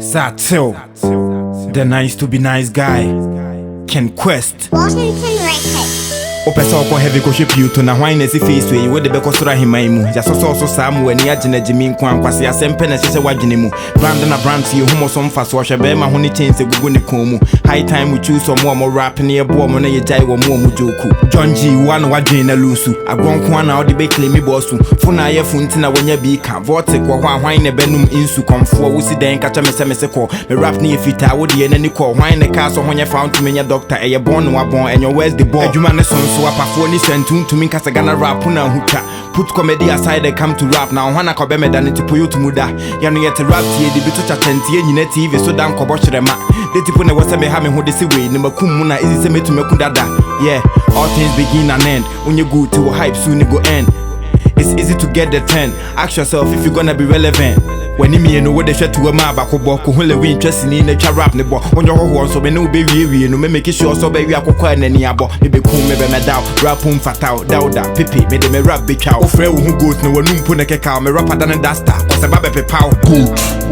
Satil, the nice to be nice guy, Ken Quest. Washington Records. Opesa oko heavy ko hwepi uto na hwan na si face we wo de be kosora hemai mu ya so saa mu ani agina gimi nkwan kwase asempe na hyehyɛ wadwene mu brand na brand ye homo so mfa so hwɛ be ma ho ne chance gugu ne kon mu high time we choose some more rap na ye bo mo na ye jai wo mu joku John G one wadwene na lusu agonko na odi be claim me boss fu na ye funti na wonya bi ka vortic wo hwan na benum insu komfo wo si den ka cha me se ko me rap na ye fita wo de na ni ko hwan na ka so honya found to menya doctor e ye born wa bon enyo where's the ball adwuma ne so apafo ni sentun to me kasa Ghana rap na huka put comedy aside they come to rap now hwana ko be me dan tipo yo tumuda ya no yet rap tie de bitu cha tentie nyina TV so dan ko bo kyerema de tipo na wose me ha me ho de se we ni makum mu na easy se metu meku dada yeah all things begin and end when you go to hype soon it go end it's easy to get the 10 ask yourself if you're gonna be relevant when me no wo de hwetu wa ma ba ko bo ko hole wi ntwasini na twa rap ne bo onyo ho so me no be wie no me make sure so be wi akokwa na ni abo me be kum me be me daw rap fatal dauda pipi me de me rap be twa ofre wo hu goat no wanum po na keka me rapper than a duster o se ba be pepaw good